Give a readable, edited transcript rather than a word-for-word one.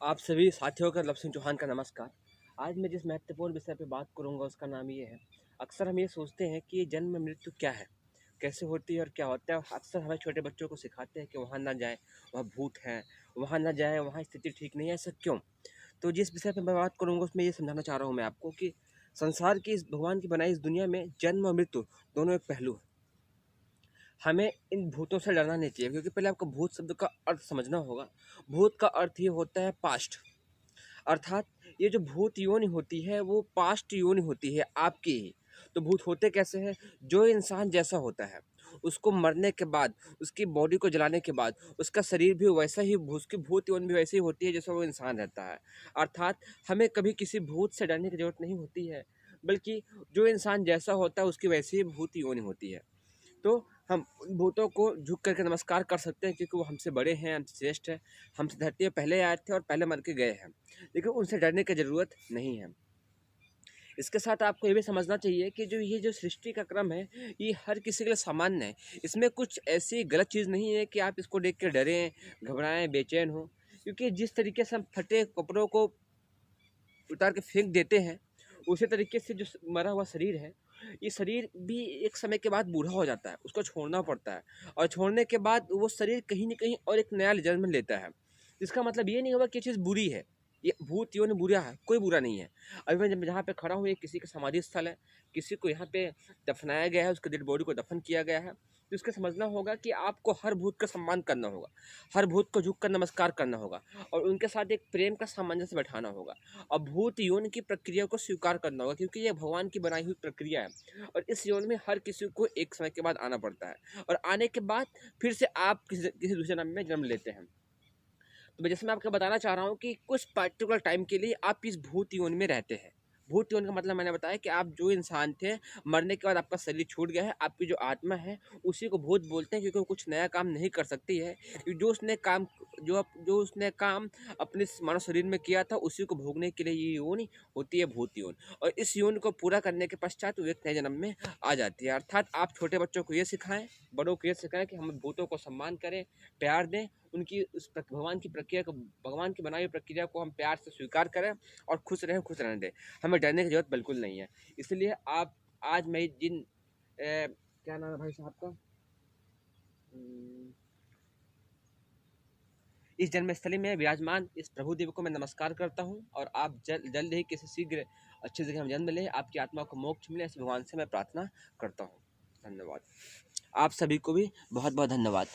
आप सभी साथियों का लव सिंह चौहान का नमस्कार। आज मैं जिस महत्वपूर्ण विषय पे बात करूंगा उसका नाम ये है। अक्सर हम ये सोचते हैं कि ये जन्म मृत्यु क्या है, कैसे होती है और क्या होता है। अक्सर हमें छोटे बच्चों को सिखाते हैं कि वहाँ ना जाए, वहाँ भूत है, वहाँ ना जाए, वहाँ स्थिति ठीक नहीं है। ऐसा क्यों? तो जिस विषय पे मैं बात करूंगा उसमें ये समझाना चाह रहा हूँ मैं आपको कि संसार की, इस भगवान की बनाई इस दुनिया में जन्म और मृत्यु दोनों एक पहलू है। हमें इन भूतों से डरना नहीं चाहिए, क्योंकि पहले आपको भूत शब्द का अर्थ समझना होगा। भूत का अर्थ ये होता है पास्ट, अर्थात ये जो भूत योनि होती है वो पास्ट योनि होती है आपकी ही। तो भूत होते कैसे हैं? जो इंसान जैसा होता है उसको मरने के बाद, उसकी बॉडी को जलाने के बाद उसका शरीर भी वैसा ही, उसकी भूत योनि भी वैसी ही होती है जैसा वो इंसान रहता है। अर्थात हमें कभी किसी भूत से डरने की जरूरत नहीं होती है, बल्कि जो इंसान जैसा होता है उसकी वैसी ही भूत योनि होती है। तो हम उन भूतों को झुक करके नमस्कार कर सकते हैं, क्योंकि वो हमसे बड़े हैं, हमसे श्रेष्ठ हैं, हमसे धरती में पहले आए थे और पहले मर के गए हैं। लेकिन उनसे डरने की ज़रूरत नहीं है। इसके साथ आपको ये भी समझना चाहिए कि जो ये जो सृष्टि का क्रम है ये हर किसी के लिए सामान्य है। इसमें कुछ ऐसी गलत चीज़ नहीं है कि आप इसको देख के डरें, घबराएं, बेचैन हो। क्योंकि जिस तरीके से हम फटे कपड़ों को उतार के फेंक देते हैं, उसी तरीके से जो मरा हुआ शरीर है, ये शरीर भी एक समय के बाद बूढ़ा हो जाता है, उसको छोड़ना पड़ता है। और छोड़ने के बाद वो शरीर कहीं न कहीं और एक नया जन्म लेता है। इसका मतलब ये नहीं होगा कि ये चीज़ बुरी है, ये भूत योनि बुरा है, कोई बुरा नहीं है। अभी मैं जब जहाँ पे खड़ा हूँ ये किसी का समाधि स्थल है, किसी को यहाँ पे दफनाया गया है, उसके डेड बॉडी को दफन किया गया है। तो इसका समझना होगा कि आपको हर भूत का सम्मान करना होगा, हर भूत को झुक कर नमस्कार करना होगा और उनके साथ एक प्रेम का सामंजस्य बैठाना होगा। और भूत यौन की प्रक्रिया को स्वीकार करना होगा, क्योंकि यह भगवान की बनाई हुई प्रक्रिया है और इस यौन में हर किसी को एक समय के बाद आना पड़ता है और आने के बाद फिर से आप किसी दूसरे जन्म में जन्म लेते हैं। तो जैसे मैं आपको बताना चाह रहा हूँ कि कुछ पर्टिकुलर टाइम के लिए आप इस भूत यौन में रहते हैं। भूत यौन का मतलब मैंने बताया कि आप जो इंसान थे, मरने के बाद आपका शरीर छूट गया है, आपकी जो आत्मा है उसी को भूत बोलते हैं, क्योंकि वो कुछ नया काम नहीं कर सकती है। जो उसने काम अपने मानव शरीर में किया था उसी को भोगने के लिए ये योनि होती है, भूत योन। और इस योन को पूरा करने के पश्चात वो एक नए जन्म में आ जाती है। अर्थात आप छोटे बच्चों को ये सिखाएं, बड़ों को ये सिखाएं कि हम भूतों को सम्मान करें, प्यार दें, उनकी उस भगवान की प्रक्रिया को, भगवान की बनाई हुई प्रक्रिया को हम प्यार से स्वीकार करें और खुश रहें, खुश रहने दें। हमें डरने की जरूरत बिल्कुल नहीं है। इसलिए आप आज मैं जिन क्या नाम है भाई साहब का, इस जन्मस्थली में विराजमान इस प्रभु देव को मैं नमस्कार करता हूँ और आप जल्द ही किसी शीघ्र अच्छी जगह में जन्म लें, आपकी आत्मा को मोक्ष मिले, ऐसे भगवान से मैं प्रार्थना करता हूँ। धन्यवाद। आप सभी को भी बहुत बहुत धन्यवाद।